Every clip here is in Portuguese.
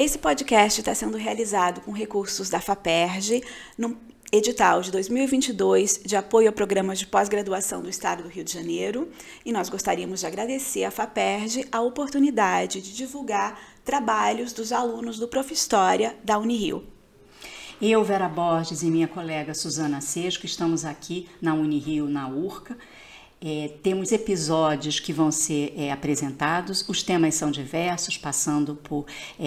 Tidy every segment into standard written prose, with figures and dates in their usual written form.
Esse podcast está sendo realizado com recursos da FAPERJ, no edital de 2022 de apoio a programas de pós-graduação do Estado do Rio de Janeiro, e nós gostaríamos de agradecer à FAPERJ a oportunidade de divulgar trabalhos dos alunos do Profhistória da Unirio. Eu, Vera Borges, e minha colega Suzana Sesco estamos aqui na Unirio, na URCA. Temos episódios que vão ser apresentados, os temas são diversos, passando por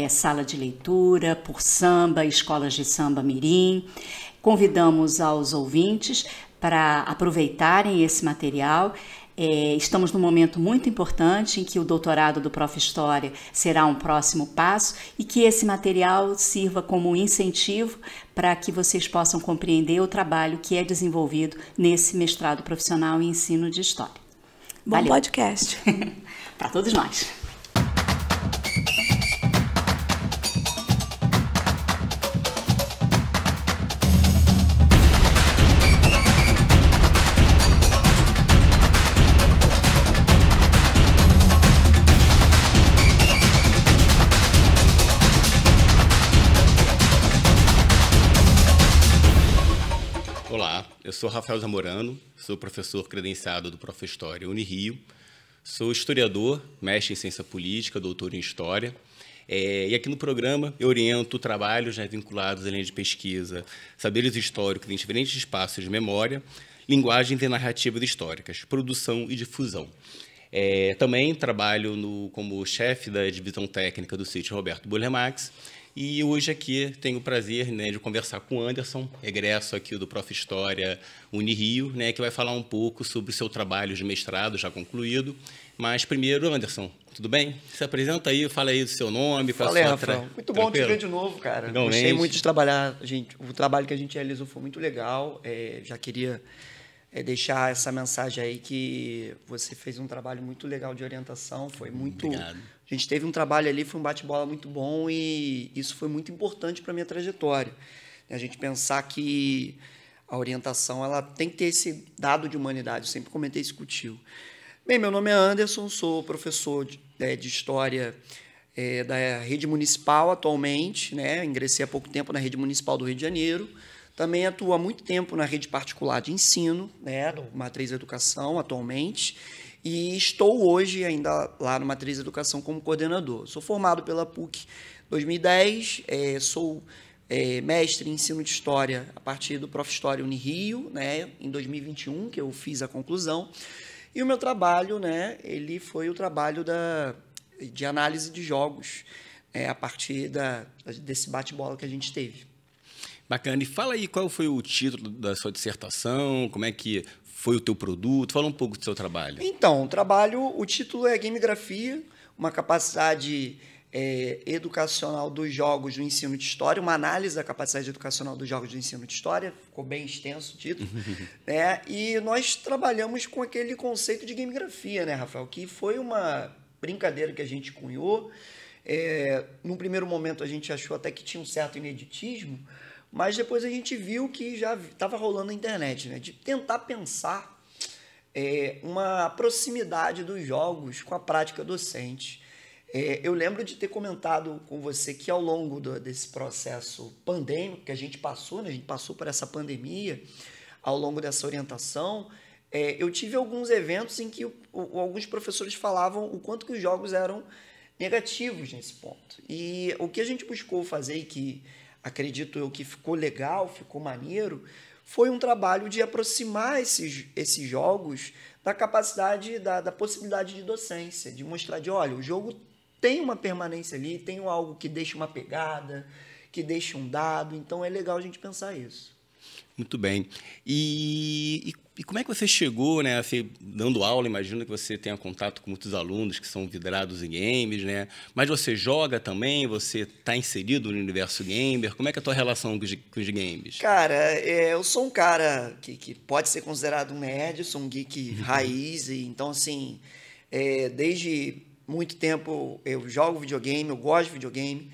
sala de leitura, por samba, escolas de samba mirim. Convidamos aos ouvintes para aproveitarem esse material. Estamos num momento muito importante em que o doutorado do Profhistória será um próximo passo e que esse material sirva como incentivo para que vocês possam compreender o trabalho que é desenvolvido nesse mestrado profissional em ensino de História. Bom Valeu. Podcast. Para todos nós. Eu sou Rafael Zamorano, sou professor credenciado do Profhistória Unirio, sou historiador, mestre em ciência política, doutor em história, e aqui no programa eu oriento trabalhos vinculados à linha de pesquisa, saberes históricos em diferentes espaços de memória, linguagens e narrativas históricas, produção e difusão. Também trabalho como chefe da divisão técnica do sítio Roberto Burle Marx. E hoje aqui tenho o prazer de conversar com o Anderson, egresso aqui do Profhistória Unirio, que vai falar um pouco sobre o seu trabalho de mestrado já concluído. Mas primeiro, Anderson, tudo bem? Se apresenta aí, fala aí do seu nome. Fala aí, Rafael. Muito bom te ver de novo, cara. Finalmente. Gostei muito de trabalhar. O trabalho que a gente realizou foi muito legal. Já queria deixar essa mensagem aí que você fez um trabalho muito legal de orientação. Foi muito... Obrigado. A gente teve um trabalho ali, foi um bate-bola muito bom e isso foi muito importante para a minha trajetória. A gente pensar que a orientação ela tem que ter esse dado de humanidade, eu sempre comentei isso contigo. Bem, meu nome é Anderson, sou professor de História da Rede Municipal atualmente, ingressei há pouco tempo na Rede Municipal do Rio de Janeiro, também atuo há muito tempo na rede particular de ensino, no Matriz Educação atualmente, e estou hoje ainda lá no Matriz Educação como coordenador. Sou formado pela PUC 2010, sou mestre em ensino de História a partir do Profhistória Unirio, em 2021, que eu fiz a conclusão. E o meu trabalho, ele foi o trabalho de análise de jogos, a partir desse bate-bola que a gente teve. Bacana. E fala aí qual foi o título da sua dissertação, como é que foi o teu produto? Fala um pouco do seu trabalho. Então, o título é Gamegrafia, uma capacidade educacional dos jogos do ensino de História, uma análise da capacidade educacional dos jogos do ensino de História, ficou bem extenso o título, e nós trabalhamos com aquele conceito de gamegrafia, Rafael, que foi uma brincadeira que a gente cunhou. Num primeiro momento a gente achou até que tinha um certo ineditismo, mas depois a gente viu que já estava rolando na internet, de tentar pensar uma proximidade dos jogos com a prática docente. Eu lembro de ter comentado com você que ao longo desse processo pandêmico que a gente passou por essa pandemia, ao longo dessa orientação, eu tive alguns eventos em que alguns professores falavam o quanto que os jogos eram negativos nesse ponto. E o que a gente buscou fazer e que acredito eu que ficou legal, ficou maneiro, foi um trabalho de aproximar esses jogos da capacidade, da possibilidade de docência, de mostrar olha, o jogo tem uma permanência ali, tem algo que deixa uma pegada, que deixa um dado, então é legal a gente pensar isso. Muito bem. E como é que você chegou, assim, dando aula, imagino que você tenha contato com muitos alunos que são vidrados em games, mas você joga também, você está inserido no universo gamer, como é que é a tua relação com os games? Cara, eu sou um cara que pode ser considerado um nerd, sou um geek raiz, então, assim, desde muito tempo eu jogo videogame, eu gosto de videogame.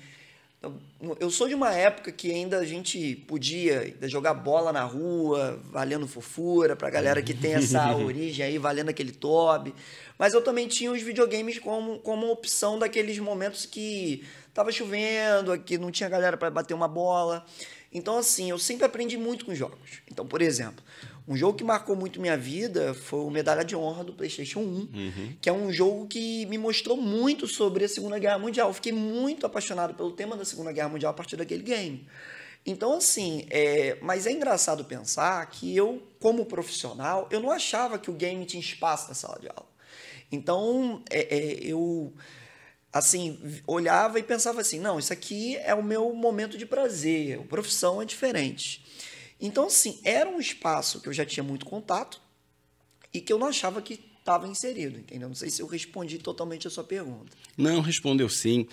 Eu sou de uma época que ainda a gente podia jogar bola na rua, valendo fofura, pra galera que tem essa origem aí, valendo aquele tobe. Mas eu também tinha os videogames como opção daqueles momentos que tava chovendo, que não tinha galera para bater uma bola. Então, assim, eu sempre aprendi muito com jogos. Então, por exemplo, um jogo que marcou muito minha vida foi o Medalha de Honra do PlayStation 1, que é um jogo que me mostrou muito sobre a Segunda Guerra Mundial. Eu fiquei muito apaixonado pelo tema da Segunda Guerra Mundial a partir daquele game. Então, assim, mas é engraçado pensar que eu, como profissional, eu não achava que o game tinha espaço na sala de aula. Então, eu assim, olhava e pensava assim, não, isso aqui é o meu momento de prazer, a profissão é diferente. Então, assim, era um espaço que eu já tinha muito contato e que eu não achava que estava inserido, entendeu? Não sei se eu respondi totalmente a sua pergunta. Não, respondeu sim.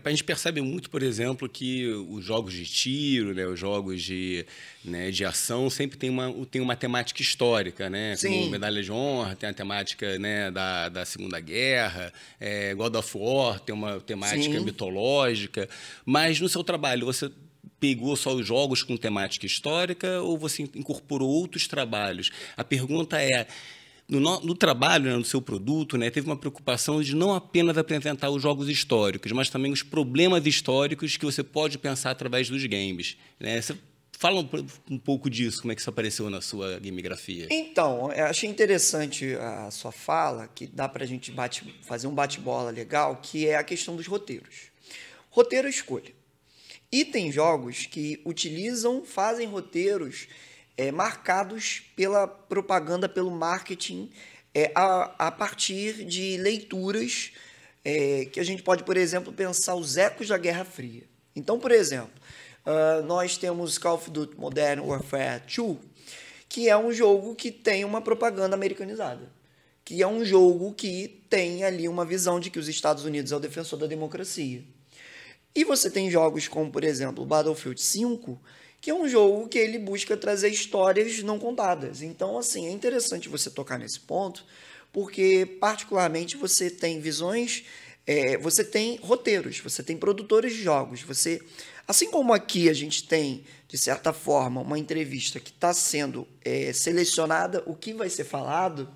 A gente percebe muito, por exemplo, que os jogos de tiro, né, os jogos de ação sempre tem uma temática histórica, né? Sim. Como Medalha de Honra, tem a temática, né, da Segunda Guerra, God of War tem uma temática mitológica, mas no seu trabalho você pegou só os jogos com temática histórica ou você incorporou outros trabalhos? A pergunta é, no trabalho, né, no seu produto, né, teve uma preocupação de não apenas apresentar os jogos históricos, mas também os problemas históricos que você pode pensar através dos games, né? Você fala um pouco disso, como é que isso apareceu na sua gamegrafia? Então, eu achei interessante a sua fala, que dá para a gente fazer um bate-bola legal, que é a questão dos roteiros. Roteiro é escolha. E tem jogos que fazem roteiros marcados pela propaganda, pelo marketing, a partir de leituras que a gente pode, por exemplo, pensar os ecos da Guerra Fria. Então, por exemplo, nós temos Call of Duty Modern Warfare 2, que é um jogo que tem uma propaganda americanizada, que é um jogo que tem ali uma visão de que os Estados Unidos é o defensor da democracia. E você tem jogos como, por exemplo, Battlefield 5, que é um jogo que ele busca trazer histórias não contadas. Então, assim, é interessante você tocar nesse ponto, porque, particularmente, você tem visões, você tem roteiros, você tem produtores de jogos, assim como aqui a gente tem, de certa forma, uma entrevista que está sendo selecionada, o que vai ser falado,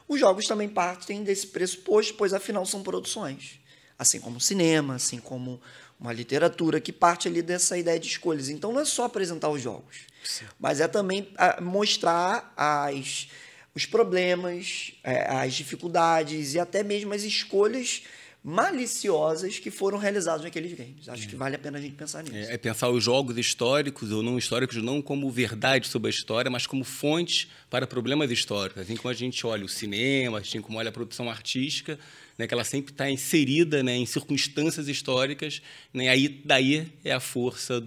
os jogos também partem desse pressuposto, pois, afinal, são produções. Assim como o cinema, assim como uma literatura que parte ali dessa ideia de escolhas. Então, não é só apresentar os jogos, mas é também mostrar os problemas, as dificuldades e até mesmo as escolhas maliciosas que foram realizadas naqueles games. Acho que vale a pena a gente pensar nisso. Pensar os jogos históricos ou não históricos não como verdade sobre a história, mas como fontes para problemas históricos. Assim como a gente olha o cinema, assim como olha a produção artística, né, que ela sempre está inserida, né, em circunstâncias históricas, né, daí é a força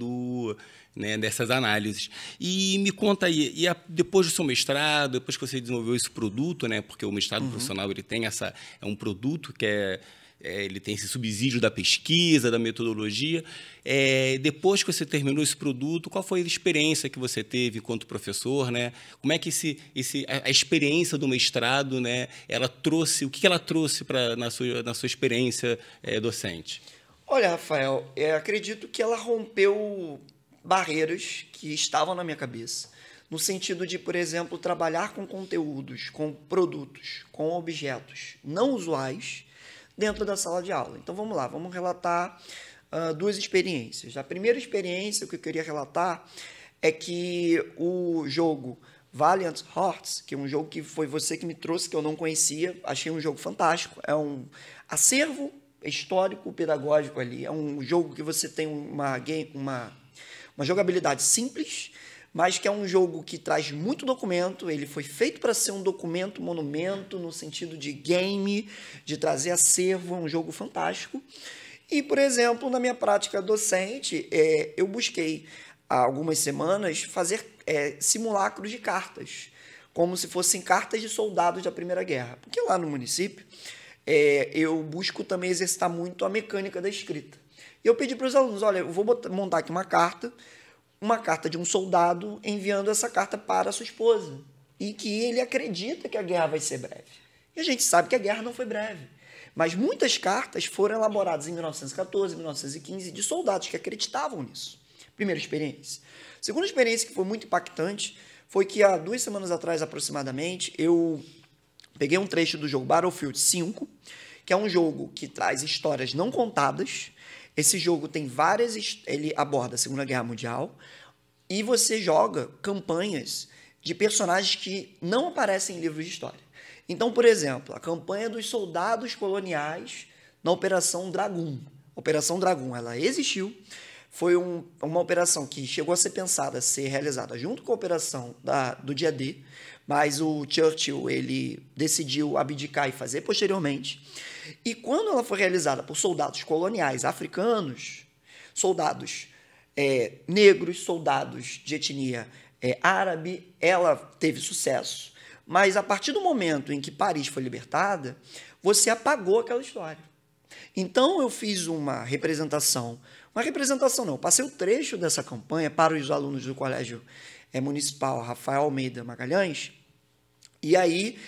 dessas análises. E me conta aí, depois do seu mestrado, depois que você desenvolveu esse produto, né, porque o mestrado profissional ele tem é um produto que ele tem esse subsídio da pesquisa, da metodologia. Depois que você terminou esse produto, qual foi a experiência que você teve enquanto professor, né? Como é que a experiência do mestrado, né, o que ela trouxe na sua experiência docente? Olha, Rafael, acredito que ela rompeu barreiras que estavam na minha cabeça, no sentido de, por exemplo, trabalhar com conteúdos, com produtos, com objetos não usuais dentro da sala de aula. Então, vamos lá, vamos relatar duas experiências. A primeira experiência que eu queria relatar é que o jogo Valiant Hearts, que é um jogo que foi você que me trouxe, que eu não conhecia, achei um jogo fantástico, é um acervo histórico, pedagógico ali, é um jogo que você tem uma jogabilidade simples, mas que é um jogo que traz muito documento, ele foi feito para ser um documento monumento, no sentido de game, de trazer acervo, é um jogo fantástico. E, por exemplo, na minha prática docente, eu busquei, há algumas semanas, fazer simulacros de cartas, como se fossem cartas de soldados da Primeira Guerra. Porque lá no município, eu busco também exercitar muito a mecânica da escrita. E eu pedi para os alunos, olha, eu vou montar aqui uma carta de um soldado enviando essa carta para a sua esposa, e que ele acredita que a guerra vai ser breve. E a gente sabe que a guerra não foi breve. Mas muitas cartas foram elaboradas em 1914, 1915, de soldados que acreditavam nisso. Primeira experiência. Segunda experiência, que foi muito impactante, foi que há 2 semanas atrás, aproximadamente, eu peguei um trecho do jogo Battlefield 5, que é um jogo que traz histórias não contadas. Esse jogo tem ele aborda a Segunda Guerra Mundial, e você joga campanhas de personagens que não aparecem em livros de história. Então, por exemplo, a campanha dos soldados coloniais na Operação Dragoon. A Operação Dragoon, ela existiu, foi uma operação que chegou a ser pensada, a ser realizada junto com a operação do dia D, mas o Churchill ele decidiu abdicar e fazer posteriormente. E quando ela foi realizada por soldados coloniais africanos, soldados negros, soldados de etnia árabe, ela teve sucesso. Mas a partir do momento em que Paris foi libertada, você apagou aquela história. Então eu fiz uma representação não, eu passei o trecho dessa campanha para os alunos do Colégio Municipal Rafael Almeida Magalhães, e aí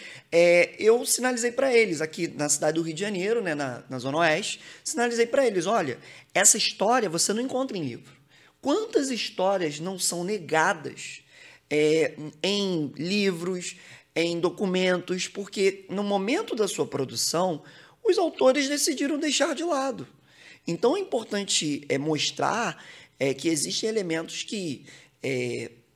eu sinalizei para eles, aqui na cidade do Rio de Janeiro, né, na Zona Oeste, sinalizei para eles, olha, essa história você não encontra em livro. Quantas histórias não são negadas em livros, em documentos, porque no momento da sua produção, os autores decidiram deixar de lado. Então, é importante mostrar que existem elementos que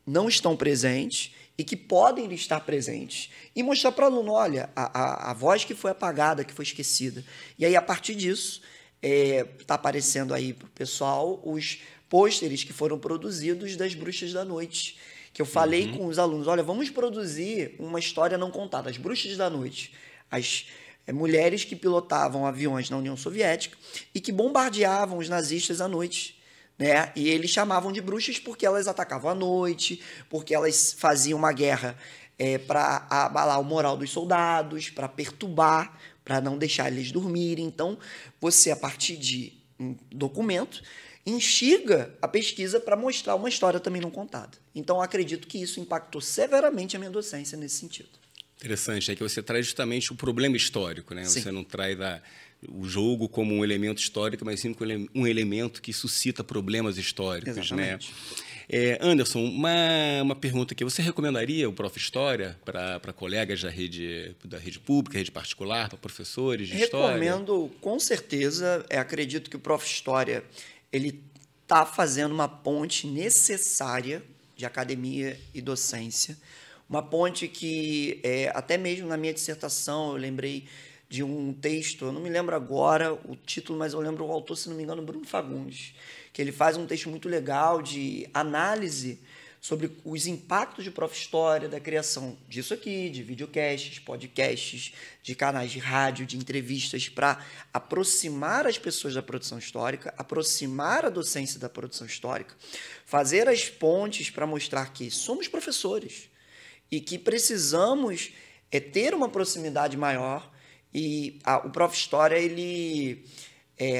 não estão presentes e que podem estar presentes. E mostrar para o aluno, olha, a voz que foi apagada, que foi esquecida. E aí, a partir disso, está aparecendo aí para o pessoal os pôsteres que foram produzidos das Bruxas da Noite, que eu falei com os alunos, olha, vamos produzir uma história não contada, as Bruxas da Noite, as mulheres que pilotavam aviões na União Soviética e que bombardeavam os nazistas à noite, né? E eles chamavam de bruxas porque elas atacavam à noite, porque elas faziam uma guerra para abalar o moral dos soldados, para perturbar, para não deixar eles dormirem. Então, você, a partir de um documento, instiga a pesquisa para mostrar uma história também não contada. Então, acredito que isso impactou severamente a minha docência nesse sentido. Interessante, é que você traz justamente o problema histórico, né? Sim. Você não traz o jogo como um elemento histórico, mas sim como um elemento que suscita problemas históricos. Exatamente. Né? Anderson, uma pergunta aqui. Você recomendaria o Prof. História para colegas da rede pública, rede particular, para professores de história? Recomendo, com certeza. Acredito que o Prof. História ele está fazendo uma ponte necessária de academia e docência. Uma ponte que, até mesmo na minha dissertação, eu lembrei de um texto, eu não me lembro agora o título, mas eu lembro o autor, se não me engano, Bruno Fagundes, que ele faz um texto muito legal de análise sobre os impactos de Prof. História, da criação disso aqui, de videocasts, podcasts, de canais de rádio, de entrevistas, para aproximar as pessoas da produção histórica, aproximar a docência da produção histórica, fazer as pontes para mostrar que somos professores, e que precisamos ter uma proximidade maior. E o Prof. História ele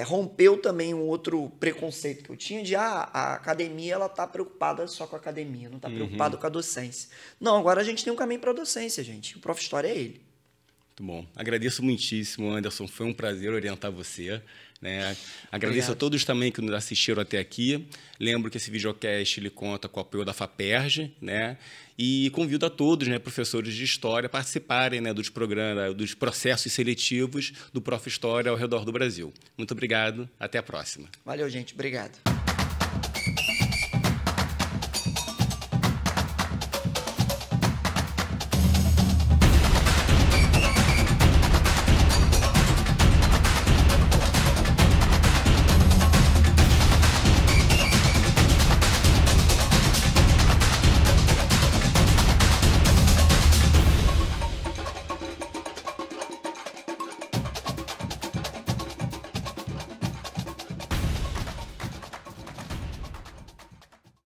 rompeu também um outro preconceito que eu tinha de a academia está preocupada só com a academia, não está preocupada com a docência. Não, agora a gente tem um caminho para a docência, gente. O Prof. História é ele. Muito bom. Agradeço muitíssimo, Anderson. Foi um prazer orientar você. Né? Agradeço a todos também que nos assistiram até aqui. Lembro que esse videocast ele conta com o apoio da FAPERJ, né? E convido a todos, né, professores de História, a participarem, né, dos programas, dos processos seletivos do Prof. História ao redor do Brasil. Muito obrigado. Até a próxima. Valeu, gente. Obrigado.